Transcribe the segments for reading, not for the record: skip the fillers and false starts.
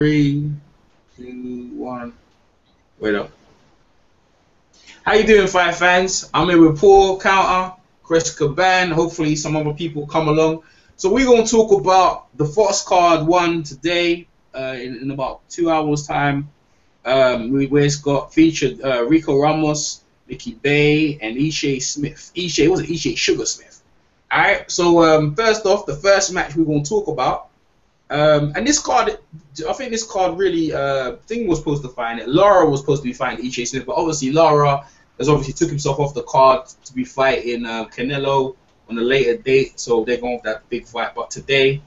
Three, two, one. Wait up. How you doing, Fight fans? I'm here with Paul Counter, Chris Caban. Hopefully, some other people come along. So we're gonna talk about the Fox card one today in about 2 hours time. Where it's got featured Rico Ramos, Mickey Bay, and Ishe Smith. Ishe was it Ishe Sugar Smith? All right. So first off, the first match we're gonna talk about. And this card, I think this card really, Thing was supposed to find it. Lara was supposed to be fighting Ishe Smith, but obviously Lara has obviously took himself off the card to be fighting Canelo on a later date, so they're going with that big fight. But today,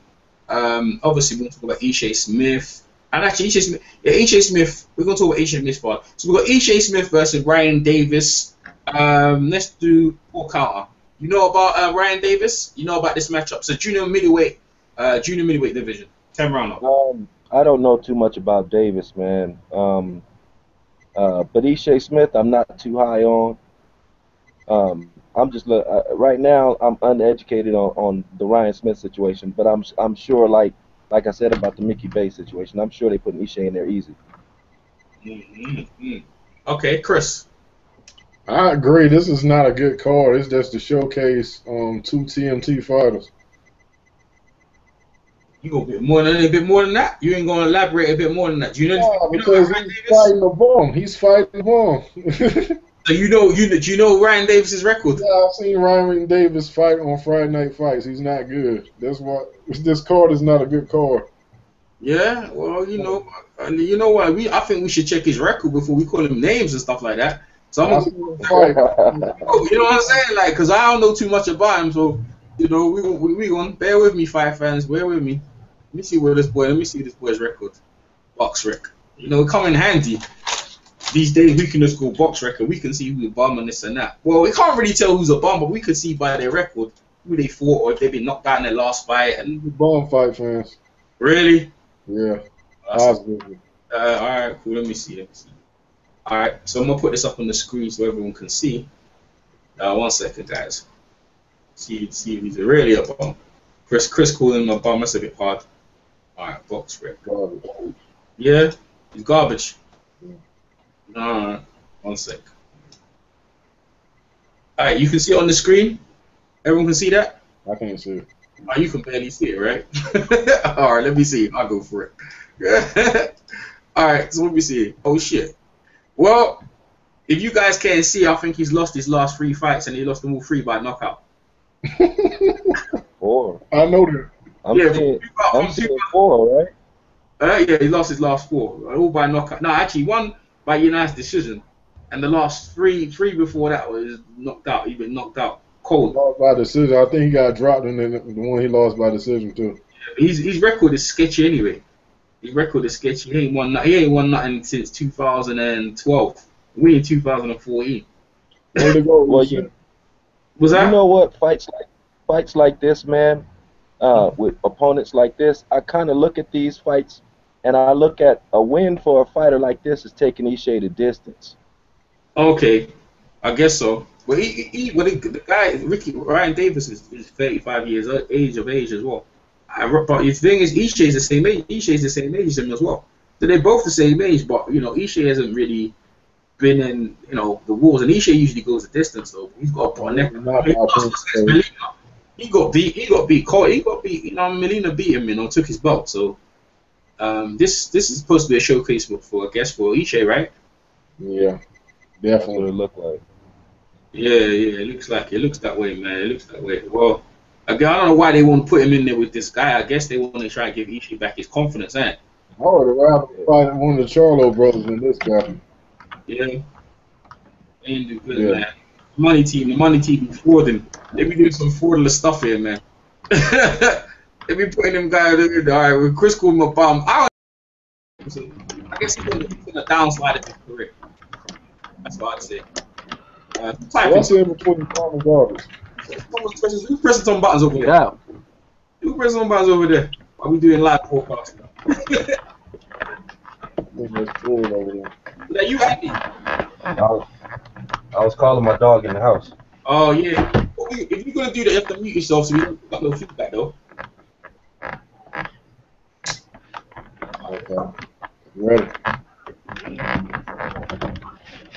obviously we're going to talk about Ishe Smith. And actually, Ishe Smith, Ishe Smith, we're going to talk about Ishe Smith part. So we've got Ishe Smith versus Ryan Davis. Let's do Paul Counter. You know about Ryan Davis? You know about this matchup? So junior middleweight division. 10 rounder. I don't know too much about Davis, man. But Ishe Smith, I'm not too high on. I'm just right now. I'm uneducated on the Ryan Smith situation, but I'm sure, like I said about the Mickey Bay situation, I'm sure they put Ishe in there easy. Okay, Chris. I agree. This is not a good card. It's just to showcase two TMT fighters. You go a bit more than that. You ain't gonna elaborate a bit more than that. Do you know? Because he's fighting the bomb. He's fighting the bomb. So do you know Ryan Davis's record? Yeah, I've seen Ryan Davis fight on Friday Night Fights. He's not good. That's what this card is not a good card. Yeah, well, you know what? I think we should check his record before we call him names and stuff like that. So I'm gonna fight. You know what I'm saying? Like, cause I don't know too much about him, so you know we gonna bear with me, fight fans. Bear with me. Let me see this boy's record. Box rec. You know, it come in handy. These days we can just go box record. We can see who's a bum and this and that. Well, we can't really tell who's a bum, but we can see by their record who they fought or if they've been knocked out in their last fight. And bomb fight fans. Really? Yeah. All right, cool. Let me see. All right, so I'm gonna put this up on the screen so everyone can see. 1 second, guys. See if he's really a bum. Chris calling him a bum. That's a bit hard. All right, box rec. Garbage. Yeah, he's garbage. No, 1 sec. All right, you can see it on the screen. Everyone can see that. I can't see it. Oh, you can barely see it, right? All right, let me see. I'll go for it. All right, so let me see. Oh shit. Well, if you guys can't see, I think he's lost his last 3 fights and he lost them all 3 by knockout. 4. I know that. I'm seeing 4, right? Yeah, he lost his last 4, all by knockout. No, actually, 1 by unanimous decision, and the last 3 before that was knocked out. He'd been knocked out cold. Lost by decision. I think he got dropped in the one he lost by decision too. His record is sketchy anyway. His record is sketchy. He ain't won nothing since 2012. We in 2014. Well, you know what? Fights like this, man, with opponents like this, I kind of look at these fights, and I look at a win for a fighter like this is taking Ishe the distance. Okay, I guess so. Well, the guy Ryan Davis is 35 years age as well. But the thing is, Ishe is the same age. Ishe is the same age as him as well. So they're both the same age, but you know, Ishe hasn't really been in the wars, and Ishe usually goes the distance. So he's got a put on neck. He got beat. Melina beat him. Took his belt. So this is supposed to be a showcase for Ishe, right? Yeah, definitely. That's what it looked like. Yeah, it looks that way, man. It looks that way. Well, again, I don't know why they want to put him in there with this guy. I guess they want to try and give Ishe back his confidence, eh? I would have rather fight one of the Charlo brothers than this guy. Yeah. They ain't do good, man. The money team be frauding. They be doing some fraudulent stuff here, man. They be putting them guys in. All right, with Chris called him a bum. I guess he's on the downslide of his career. That's what I'd say. What's in between Tom and garbage? Who's pressing some buttons over there? Yeah. Who's pressing some buttons over there? While we doing live podcast? Is that you, Andy? I was calling my dog in the house. Oh yeah. If you're gonna do that, you have to mute yourself so we don't got no feedback though. Okay. Ready.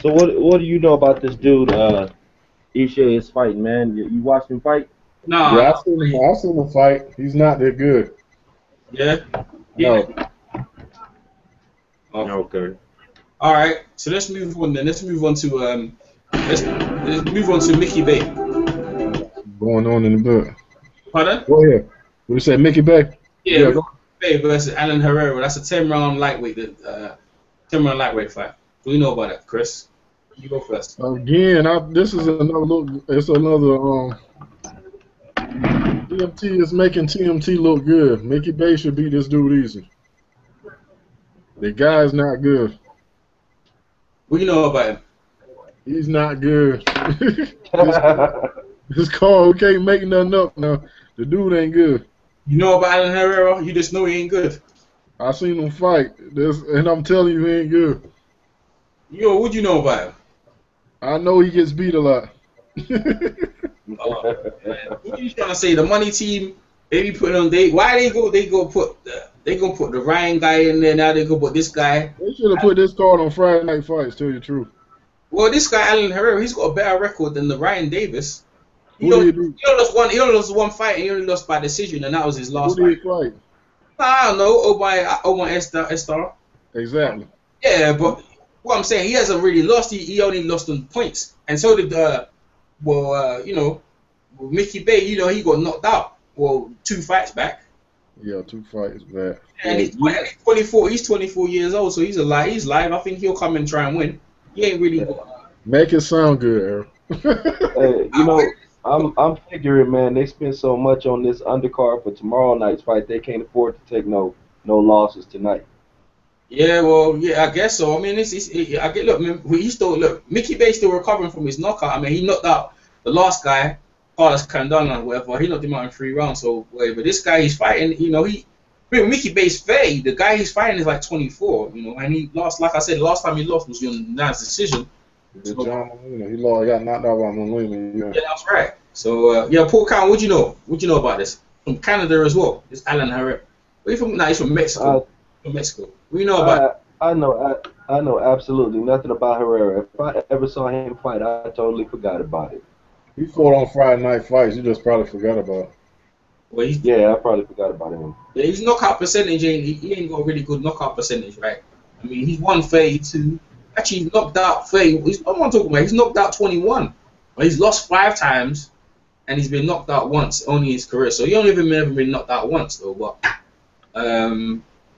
So what do you know about this dude? Ishe is fighting, man. You watched him fight? Nah, Yeah, nah. I've seen him fight. He's not that good. Yeah. Yeah. No. Okay. Okay. All right. So let's move on then. Let's move on to let's move on to Mickey Bay. Going on in the book. Pardon? Go ahead. What you say, Mickey Bay? Yeah, Mickey Go. Bay versus Alan Herrera. That's a 10-round lightweight. 10-round lightweight fight. What do you know about that, Chris? You go first. Again, this is another look. It's another. TMT is making TMT look good. Mickey Bay should beat this dude easy. The guy's not good. What do you know about him? He's not good. This call, we can't make nothing up now. The dude ain't good. You know about Alan Herrera? You just know he ain't good. I seen him fight, and I'm telling you, he ain't good. Yo, what do you know about him? I know he gets beat a lot. Oh, man. What you trying to say? The money team, they be putting on why they go put the Ryan guy in there, now they go put this guy. They should have put this card on Friday Night Fights, tell you the truth. Well, this guy Alan Herrera, he's got a better record than the Ryan Davis. He Who only did lost one fight, and he only lost by decision, and that was his last Who fight. did fight? I don't know, Omar Estar. Exactly. Yeah, but what I'm saying, he hasn't really lost. He only lost on points, and so did Mickey Bay. You know, he got knocked out. Well, 2 fights back. Yeah, 2 fights back. And he's 24. He's 24 years old, so he's alive. He's live. I think he'll come and try and win. He ain't really. Make it sound good, Errol. Hey, I'm figuring, man, they spent so much on this undercard for tomorrow night's fight, they can't afford to take no losses tonight. Yeah, well, yeah, I guess so. I mean, I get look. Mickey Bay still recovering from his knockout. I mean, he knocked out the last guy, Carlos Candana, or whatever. He knocked him out in 3 rounds. So whatever. This guy he's fighting, Mickey Bay's 30. The guy he's fighting is like 24. And he lost. Like I said, the last time he lost was in Nice decision. He got knocked out by Molina. Yeah, that's right. So Paul Count, what you know? What you know about this? From Canada as well. This Alan Herrera. Where you from? Nah, he's from Mexico. From Mexico. What do you know about it? I know absolutely nothing about Herrera. If I ever saw him fight, I totally forgot about it. He fought on Friday Night Fights. You just probably forgot about it. Well, I probably forgot about him. Yeah, his knockout percentage he ain't got a really good knockout percentage, right? I mean, he's won 32. Actually, he's knocked out 30. I'm not talking about. He's knocked out 21. But he's lost 5 times, and he's been knocked out once only in his career. So he only ever been knocked out once though.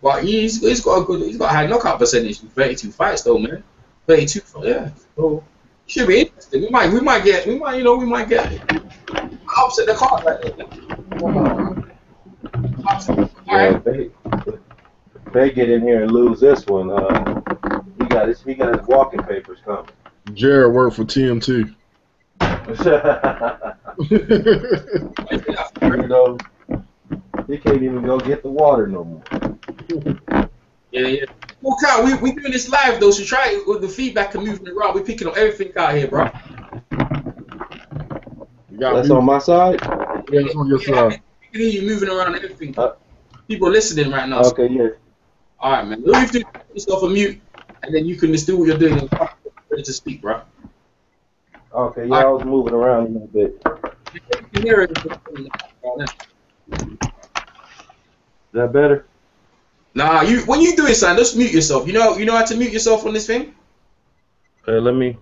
But he's got a high knockout percentage in 32 fights though, man. 32, yeah. So should be interesting. We might get upset the card right there. Yeah, if they get in here and lose this one, he got his walking papers coming. Jared worked for TMT. He can't even go get the water no more. Yeah. Well, Kyle, we doing this live though, so try it with the feedback and moving around. We picking up everything out here, bro. That's on my side? Yeah, it's on your side. We can hear you moving around and everything. People are listening right now. Okay, yeah. All right, man. All you have to do is put yourself on mute, and then you can just do what you're doing and ready to speak, bro. Okay, yeah, I was moving around a little bit. You can hear it. Is that better? Nah, when you do it, son, just mute yourself. You know how to mute yourself on this thing? Okay, let me.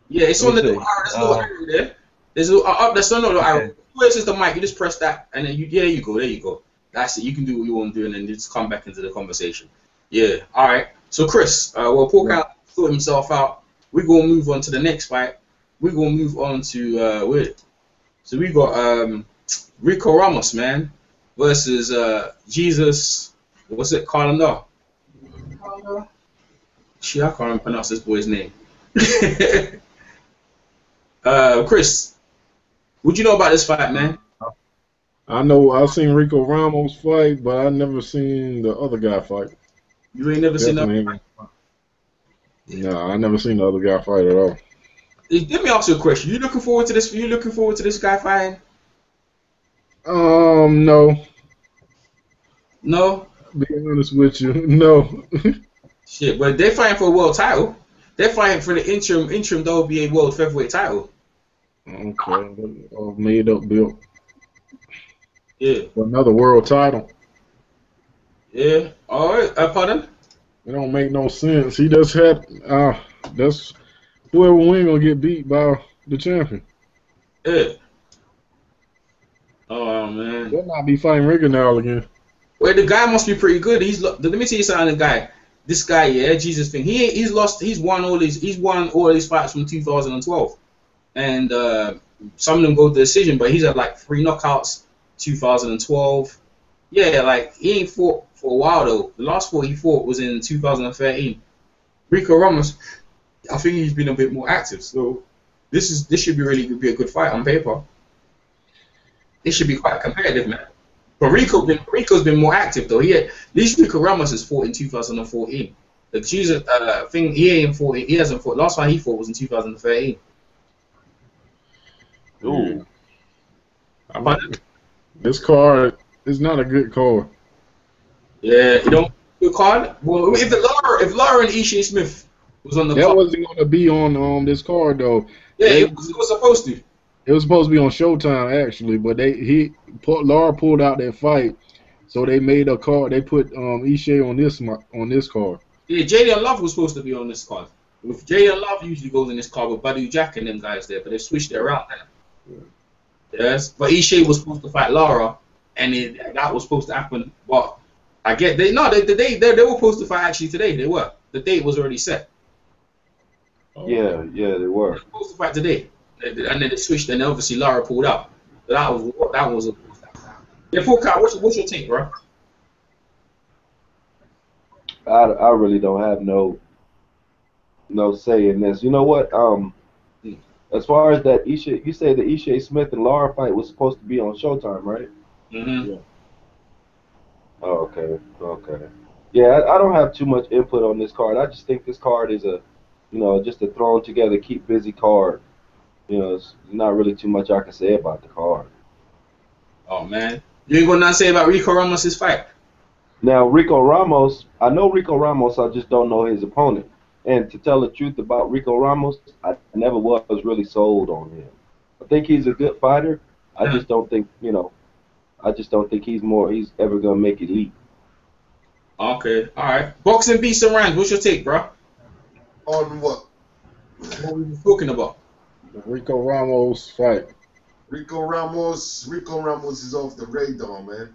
Yeah, it's on the little arrow. There's a little arrow there. There's a little there's no little arrow. Where's the mic? You just press that, and then there you go. That's it. You can do what you want to do, and then just come back into the conversation. Yeah. All right. So Chris, Paul Count thought himself out. We're gonna move on to the next fight. We're gonna move on to So we got Rico Ramos, man, versus Jesus. What's it? Calendar. Shit, I can't even pronounce this boy's name. Chris, what you know about this fight, man? I know I've seen Rico Ramos fight, but I never seen the other guy fight. You ain't never seen that? No, I never seen the other guy fight at all. Let me ask you a question. You looking forward to this? You looking forward to this guy fighting? No. No. Being honest with you, no. Shit, but they're fighting for a world title. They're fighting for the interim WBA world featherweight title. Okay, made up built Yeah. for another world title. Yeah. All right. Pardon? It don't make no sense. He just had that's whoever win gonna get beat by the champion. Yeah. Oh man. They'll not be fighting Rico now again. Well, the guy must be pretty good. Let me tell you something. The guy, this guy, yeah, Jesus thing. He's won all these fights from 2012, and some of them go to decision. But he's had like 3 knockouts, 2012. Yeah, like he ain't fought for a while though. The last fight he fought was in 2013. Rico Ramos, I think he's been a bit more active. So this should be a good fight on paper. This should be quite competitive, man. But Rico's been more active though. At least Rico Ramos has fought in 2014. The Jesus thing he ain't fought. He hasn't fought. Last time he fought was in 2013. Ooh. This card is not a good card. Yeah, you don't good card. Well, if Lara and Ishe Smith was on the that card, wasn't going to be on this card though. Yeah, it was supposed to. It was supposed to be on Showtime actually, but Lara pulled out that fight, so they made a card. They put Ishe on this card. Yeah, Jalen Love was supposed to be on this card. With Jalen Love usually goes in this card with Badu Jack and them guys there, but they switched it around now. Yes, but Ishe was supposed to fight Lara, and that was supposed to happen. But I get they were supposed to fight actually today. They were. The date was already set. Yeah, they were. They were supposed to fight today, and then they switched. And obviously Lara pulled out. So that was. Yeah, full count. What's your take, bro? I really don't have no say in this. You know what? As far as that Ishe, you say the Ishe Smith and Lara fight was supposed to be on Showtime, right? Mm-hmm. Yeah. Oh, okay. Yeah, I don't have too much input on this card. I just think this card is just a thrown together, keep busy card. It's not really too much I can say about the card. Oh man, you ain't gonna not say about Rico Ramos' fight. Now Rico Ramos, I know Rico Ramos, I just don't know his opponent. And to tell the truth about Rico Ramos, I never was really sold on him. I think he's a good fighter. I just don't think he's ever gonna make it elite. Okay, all right. Boxing beats and rhymes. What's your take, bro? On what? What we were talking about? The Rico Ramos fight. Rico Ramos is off the radar, man.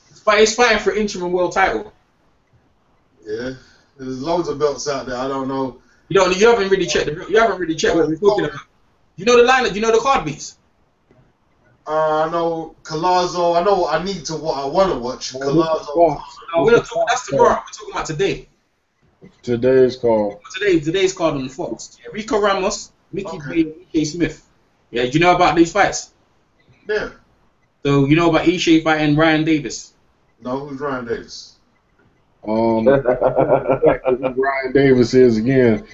He's fighting for interim world title. Yeah, there's loads of belts out there. I don't know. You haven't really checked what we're talking about. You know the lineup. You know the card beats. I know Collazo. I know I need to. What I want to watch. Collazo. That's tomorrow. We're talking about today. Today's card. Today's card on the Fox. Yeah, Rico Ramos, Mickey Bay, and Ishe Smith. Yeah, do you know about these fights? Yeah. So you know about Ishe fighting Ryan Davis? No, who's Ryan Davis? Who Ryan Davis is again.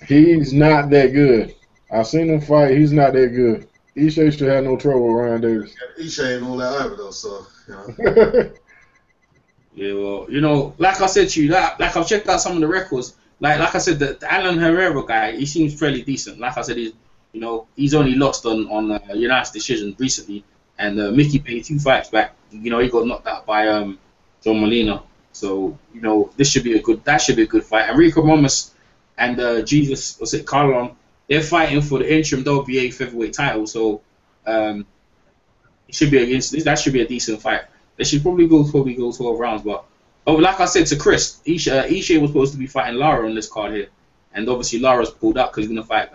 He's not that good. I've seen him fight. He's not that good. Ishe should have no trouble with Ryan Davis. Yeah, Ishe ain't all that either though, so Yeah, well, like I said to you, like I've checked out some of the records. Like I said, the Alan Herrera guy, he seems fairly decent. Like I said, he's only lost on United's decision recently, and Mickey Bay 2 fights back. He got knocked out by John Molina. So that should be a good fight. And Rico Ramos and Carlon, they're fighting for the interim WBA featherweight title. So that should be a decent fight. They should probably go 12 rounds. But like I said to Chris, Ishe was supposed to be fighting Lara on this card here, and obviously Lara's pulled out because he's gonna fight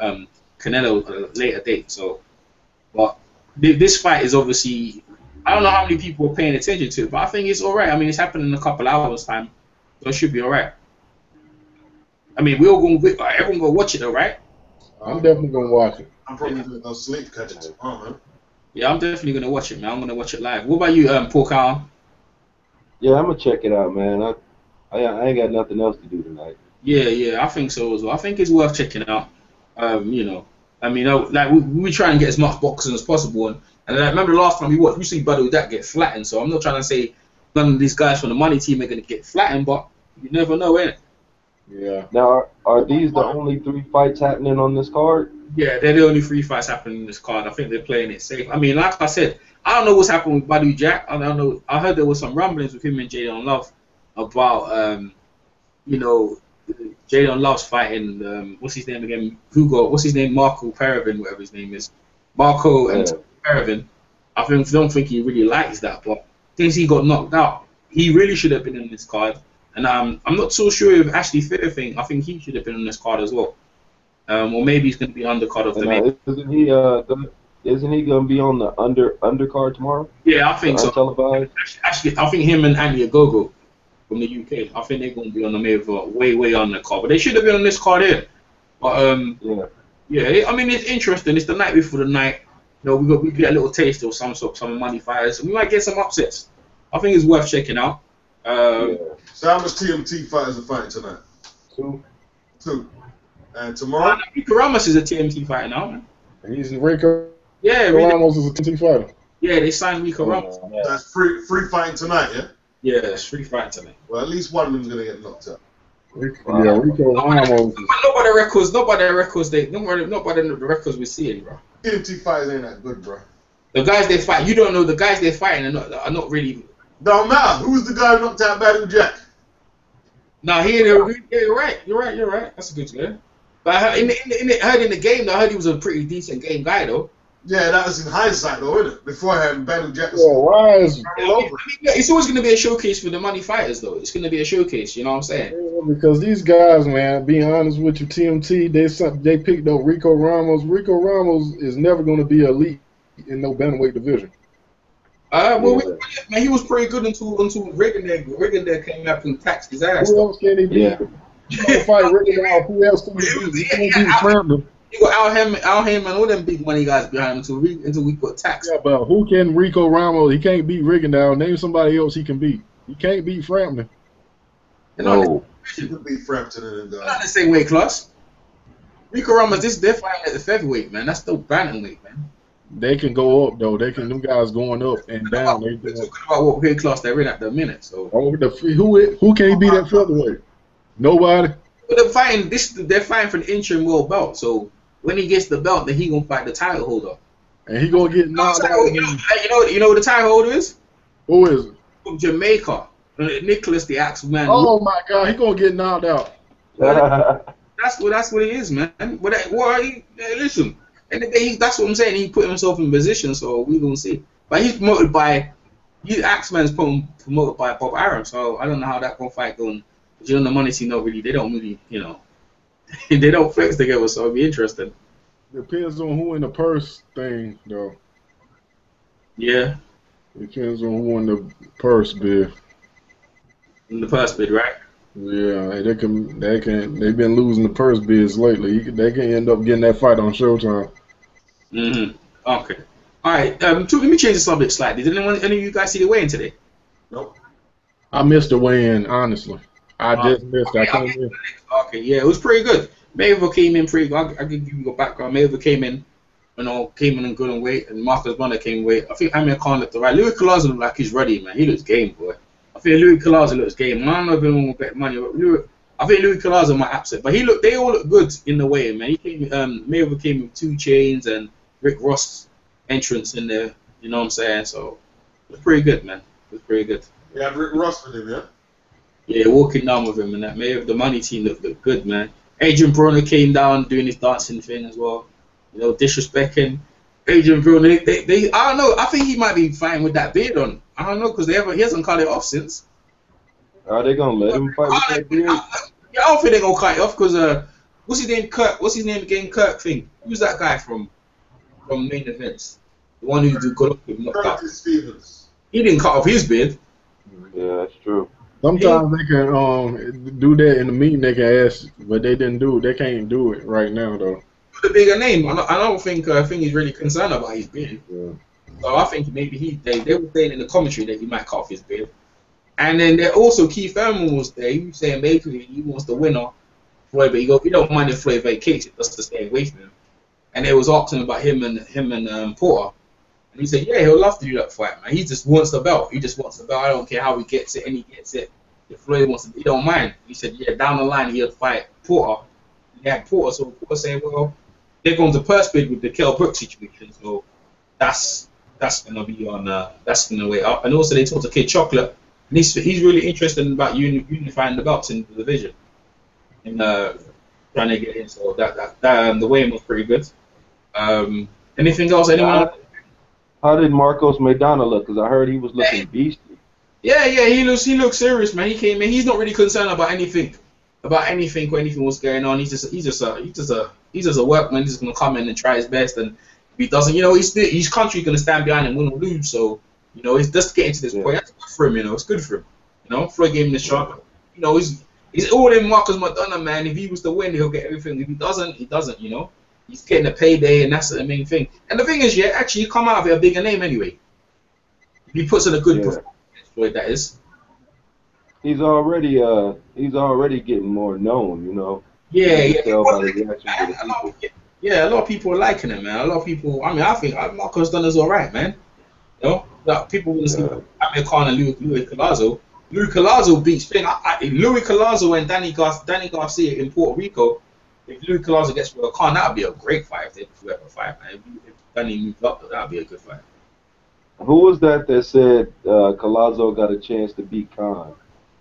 Canelo at a later date. So, but this fight is obviously, I don't know how many people are paying attention to it, but I think it's alright. I mean, it's happening in a couple hours time, so it should be alright. I mean, everyone gonna watch it though, right? I'm definitely gonna watch it. I'm probably gonna go sleep catch it tomorrow, man. Yeah, I'm definitely gonna watch it, man. I'm gonna watch it live. What about you, Paul Carl? Yeah, I'm gonna check it out, man. I ain't got nothing else to do tonight. Yeah, I think so as well. I think it's worth checking out. I mean, like we try and get as much boxing as possible, and I remember the last time we watched, we see Badu Jack get flattened. So I'm not trying to say none of these guys from the money team are gonna get flattened, but you never know, innit? Yeah. Now, are these the only 3 fights happening on this card? Yeah, they're the only 3 fights happening in this card. I think they're playing it safe. I mean, like I said, I don't know what's happened with Badu Jack. I don't know. I heard there was some rumblings with him and Jadon Love about, you know, Jadon Love's fighting. What's his name again? Hugo. What's his name? Marco Perevic, whatever his name is. Marco and Perevic. Don't think he really likes that, but since he got knocked out, he really should have been in this card. And I'm not so sure if Ashley Fair thing. I think he should have been on this card as well. Or maybe he's going to be undercard of the main. Isn't he going to be on the undercard tomorrow? Yeah, I think so. Untelevised? Actually, I think him and Andy Agogo from the UK. I think they're going to be on the main way on the card. But they should have been on this card here. But yeah. I mean, it's interesting. It's the night before the night. You know, we get a little taste of some money fighters, and we might get some upsets. I think it's worth checking out. So how much TMT fighters are fighting tonight? 2. And tomorrow? Rico Ramos is a TMT fighter now, man. He's Rico. Yeah, Ramos is a TMT fighter. Yeah, they signed Rico Ramos. That's free fighting tonight, yeah? Yeah, it's free fighting tonight. Well, at least one of them's gonna get knocked out. Yeah, Rico Ramos. Not by the records we're seeing, bro. TMT fighters ain't that good, bro. The guys they fight, you don't know the guys they're fighting are not really. Don't matter. Who's the guy who knocked out Badu Jack? Nah, you're right. That's a good guy. But I heard in the game, though, I heard he was a pretty decent game guy, though. Yeah, that was in hindsight, though, isn't it? Beforehand, Badu Jack was why is it's always going to be a showcase for the money fighters, though. It's going to be a showcase, you know what I'm saying? Because these guys, man, being honest with you, TMT, they picked up Rico Ramos. Rico Ramos is never going to be elite in no bantamweight division. Man, he was pretty good until Riggin there came up and taxed his ass. Who else can he beat? Yeah. You don't fight Riggin out. Who else can he beat? He can't beat Frampton. You got Al Haim and all them big money guys behind him until we got taxed. Yeah, but who can Rico Ramos? He can't beat Rigondeaux. Name somebody else he can beat. He can't beat Frampton. No. He could beat Frampton and them guys. Not the same weight class. Rico Ramos, they're fighting at the featherweight, man. That's still bantamweight, man. They can go up though. Them guys going up and down. We're talking about what weight class they're in at the minute. So who can he beat at featherweight? Nobody. But they're fighting for the interim world belt. So when he gets the belt, then he gonna fight the title holder. And he gonna get knocked out. You know who the title holder is? Who is it? From Jamaica, Nicholas the Axeman. Oh my God, he gonna get knocked out. That's what it is, man. Listen. And that's what I'm saying. He put himself in position, so we're gonna see. But he's promoted by Axeman's promoted by Bob Arum, so I don't know how that fight going. But the money team they don't really, they don't flex together, so it'll be interesting. Depends on who in the purse thing, though. Yeah. Depends on who in the purse bid. In the purse bid, right? Yeah, they've been losing the purse bids lately. They can end up getting that fight on Showtime. Okay. All right. Let me change the subject slightly. Did any of you guys see the weigh-in today? Nope. I missed the weigh-in, honestly. I just missed it. Okay, yeah, it was pretty good. Mayweather came in pretty good. I'll give you a background. Mayweather came in in good on weight, and Marcus Brunner came in weight. I think Amir Khan looked alright. Louis Collazo looked like he's ready, man. He looks game, boy. I think Louis Collazo looks game. I don't know if anyone will bet money, but I think Louis Collazo might upset. But they all look good in the weigh-in, man. Mayweather came with 2 chains and Rick Ross entrance in there. You know what I'm saying? So it was pretty good, man. It was pretty good. You had Rick Ross with him, yeah? Yeah, walking down with him and that. The money team looked good, man. Adrian Broner came down doing his dancing thing as well. Disrespecting Adrian Broner. They I don't know. I think he might be fine with that beard on. I don't know because he hasn't cut it off since. Are they gonna let him fight with that beard? I don't think they're gonna cut it off because what's his name? Kirk. What's his name again? Kirk thing. Who's that guy from main events? The one who got up with knocked out. Stevens. He didn't cut off his beard. Yeah, that's true. Sometimes they can do that in the meeting. They can ask, but they didn't do it. They can't do it right now though. The bigger name. I don't think he's really concerned about his beard. Yeah. So I think maybe they were saying in the commentary that he might cut off his beard. And then there also Keith Thurman was there. He was saying basically he wants the winner. Floyd, but you don't mind if Floyd vacates it, just to stay away from him. And they was asking about him and Porter. And he said, yeah, he'll love to do that fight, man. He just wants the belt. I don't care how he gets it, and he gets it. if Floyd wants to, he don't mind. He said, yeah, down the line he'll fight Porter. He had Porter, so Porter saying, well, they're going to purse bid with the Kell Brook situation, so that's gonna be on that's gonna wait up. And also they talked to Kid Chocolate, and he's really interested about unifying the belts in the division and trying to get in. So that the weigh-in was pretty good. Anything else? Anyone? How did Marcos Maidana look? Because I heard he was looking beastly. Yeah, he looks serious, man. He came in. He's not really concerned about anything or anything what's going on. He's just a workman. He's just gonna come in and try his best, and if he doesn't, his country gonna stand behind him, win or lose. So, it's just getting to this point. That's good for him, It's good for him. Floyd gave him the shot. He's all in Marcus McDonough, man. If he was to win, he'll get everything. If he doesn't, he doesn't. He's getting a payday, and that's the main thing. And the thing is, actually, you come out of it a bigger name anyway. If he puts in a good performance, Floyd, that is. He's already getting more known, Yeah. A lot of people are liking him, man. A lot of people. I mean, I think Marcos Dunn is all right, man. People want to see Amir Khan and Louis Collazo. Louis Collazo beats Thing. Louis Collazo and Danny Garcia in Puerto Rico. If Louis Collazo gets with Khan, that would be a great fight if they ever fight, man. If Danny moved up, that would be a good fight. Who was that said Collazo got a chance to beat Khan?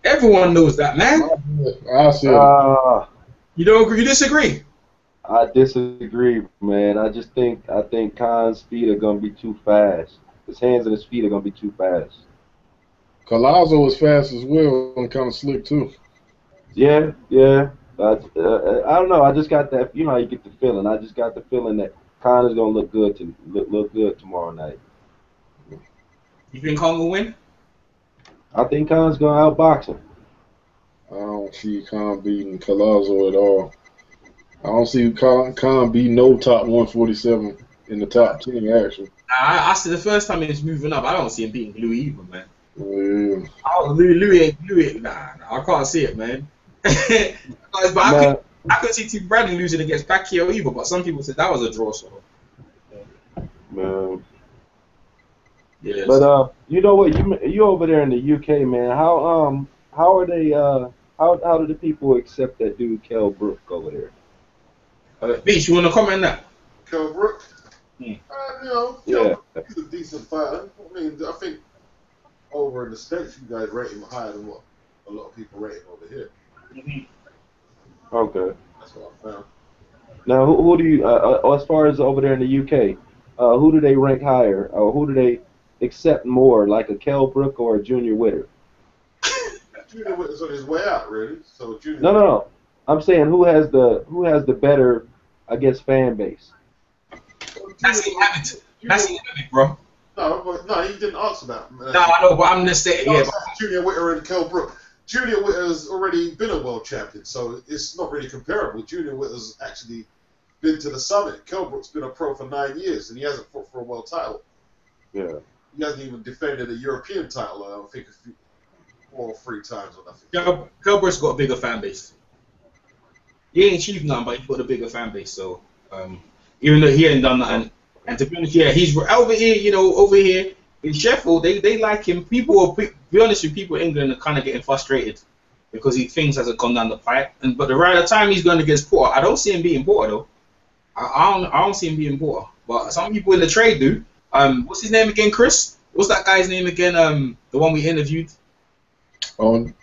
Everyone knows that, man. I said you don't agree? You disagree? I disagree, man. I think Khan's feet are gonna be too fast. His hands and his feet are gonna be too fast. Collazo was fast as well and kind of slick too. Yeah. I don't know. I just got that. How you get the feeling. I just got the feeling that Khan is gonna look good tomorrow night. You think Khan will win? I think Khan's gonna outbox him. I don't see Khan beating Collazo at all. I don't see Khan beating no top 147 in the top 10 actually. I see the first time he's moving up. I don't see him beating Louis either, man. Yeah. Louis. Nah, I can't see it, man. But I could see Tim Bradley losing against Pacquiao either. But some people said that was a draw. So. Man. Yeah. But you know what? You over there in the UK, man. How are they? How do the people accept that dude Kell Brook over there? Beach, you want to comment on that? Kell Brook? Yeah. He's a decent fighter. I mean, I think over in the States, you guys rate him higher than what a lot of people rate him over here. Mm-hmm. Okay. That's what I found. Now, who do you, as far as over there in the UK, who do they rank higher, or who do they accept more, like a Kell Brook or a Junior Witter? Junior Witter's on his way out, really. So Junior. No. I'm saying who has the better, I guess, fan base. That's the bro. No, he didn't answer that. No, I know, but I'm just saying, yeah. Junior Witter and Kell Brook. Junior Witter's already been a world champion, so it's not really comparable. Junior Witter's actually been to the summit. Kell Brook's been a pro for 9 years, and he hasn't fought for a world title. Yeah. He hasn't even defended a European title, I don't think, 4 or 3 times or nothing. Kell Brook's got a bigger fan base. He ain't achieved nothing, but he's got a bigger fan base. So, even though he ain't done nothing, and to be honest, he's over here, over here in Sheffield, they like him. Be honest with people in England are kind of getting frustrated because things hasn't gone down the pipe. But the right time he's going against Porter, I don't see him beating Porter though. I don't see him beating Porter. But some people in the trade do. What's his name again, Chris? What's that guy's name again? The one we interviewed.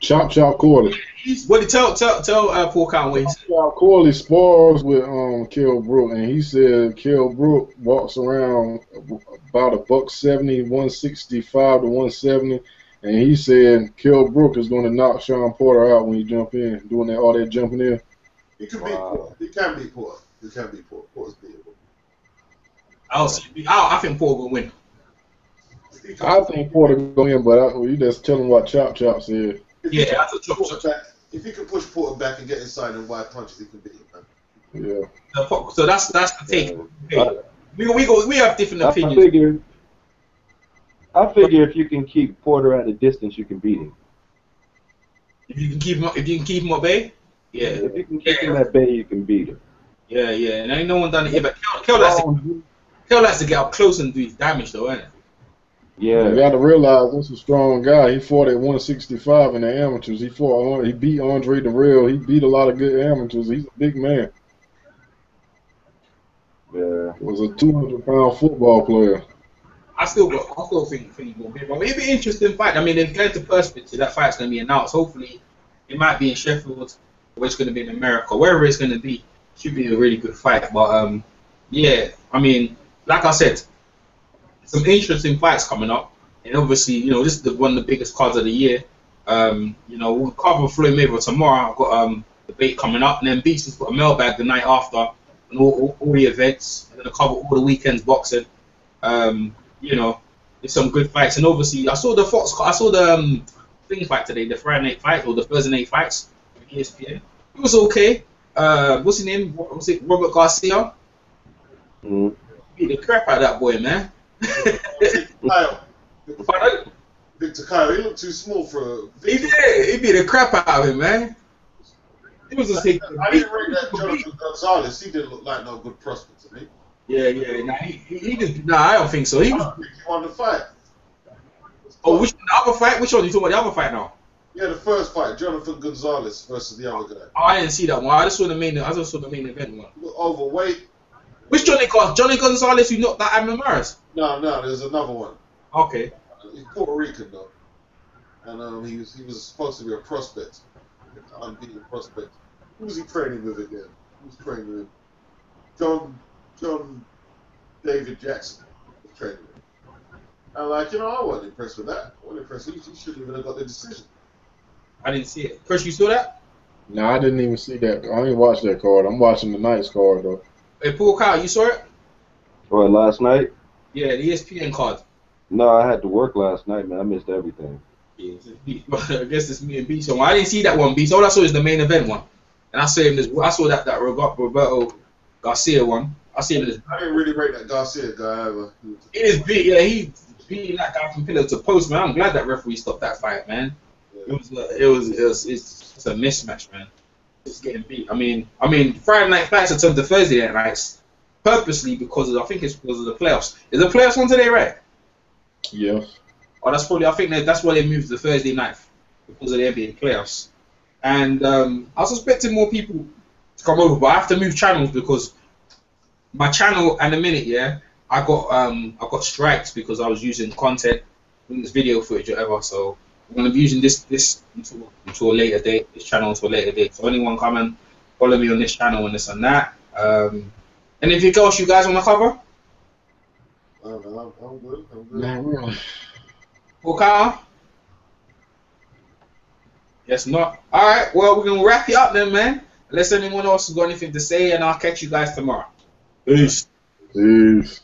Chop Corley. What did tell Paul Conway? Chop Corley spars with Kell Brook, and he said Kell Brook walks around about $170, 165 to 170, and he said Kell Brook is going to knock Sean Porter out when he jump in, doing all that jumping in. He can beat Porter. He can beat Porter. Porter's beatable. I think Porter will win. I think Porter will win, but you just tell him what Chop said. Yeah, that's a Chop. If he can push Porter back and get inside and wide punches, he can beat him, man. Yeah. So that's the take. We have different opinions. I figure if you can keep Porter at a distance, you can beat him. If you can keep him at bay, yeah. If you can keep him at bay, you can beat him. Yeah, and ain't no one done it. Yeah, but Kell likes to get up close and do his damage, though, ain't it? Yeah. You got to realize this is a strong guy. He fought at 165 in the amateurs. He beat Andre Darrell. He beat a lot of good amateurs. He's a big man. Yeah. He was a 200-pound football player. I still think he's gonna be. But it'll be an interesting fight. I mean, they're going to Perspective. That fight's gonna be announced. Hopefully, it might be in Sheffield, or it's gonna be in America. Wherever it's gonna be, should be a really good fight. But yeah. I mean, like I said, some interesting fights coming up, and obviously, this is one of the biggest cards of the year. We'll cover Floyd Mayweather tomorrow. I've got debate coming up, and then Beats has got a mailbag the night after, and all the events. I'm gonna cover all the weekends boxing. There's some good fights, and obviously I saw the thing fight today, the Friday night fight or the Thursday night fights with ESPN. It was okay. What's his name? What was it? Robert Garcia. Mm. Beat the crap out of that boy, man. Kyle. Pardon? Victor Kyle, he looked too small for He Victor. did. He beat the crap out of him, man. It was I didn't rate that Jonathan Gonzalez. He didn't look like no good prospect to me. Yeah. Nah, he just, nah, I don't think so. He I was. don't think he won the fight. Oh, the other fight? Which one? You talking about the other fight now? Yeah, the first fight, Jonathan Gonzalez versus the other guy. Oh, I didn't see that one. I just saw the main event one. Overweight. Which Johnny Gonzalez who knocked that Amon Morris? No, there's another one. Okay. He's Puerto Rican though, and he was supposed to be a prospect, unbeaten prospect. Who was he training with again? Who was training with? John David Jackson was training with. And I wasn't impressed with that. I wasn't impressed. He shouldn't even have got the decision. I didn't see it. Chris, you saw that? No, I didn't even see that. I didn't watch that card. I'm watching the night's card though. Hey, Paul Kyle, you saw it? What, last night? Yeah, the ESPN card. No, I had to work last night, man. I missed everything. Yeah, I guess it's me and B. So I didn't see that one, B. So all I saw is the main event one, and I saw that Roberto Garcia one. I didn't really rate that Garcia guy either. It is big, yeah. He beating that guy from pillar to post, man. I'm glad that referee stopped that fight, man. Yeah. It's a mismatch, man. It's getting beat. I mean, Friday night fights are turned to Thursday night nights purposely because I think it's because of the playoffs. Is the playoffs on today, right? Yeah. Oh, I think that's why they moved to Thursday night because of the NBA playoffs. And I was expecting more people to come over, but I have to move channels because my channel at the minute, yeah, I got strikes because I was using content, this video footage or whatever. So I'm gonna be using this until a later date, this channel until a later date. So anyone come and follow me on this channel and this and that. Anything else you guys want to cover? I'm good. Not really. Okay. Yes, not. All right. Well, we're gonna wrap it up then, man. Unless anyone else has got anything to say, and I'll catch you guys tomorrow. Peace. Peace.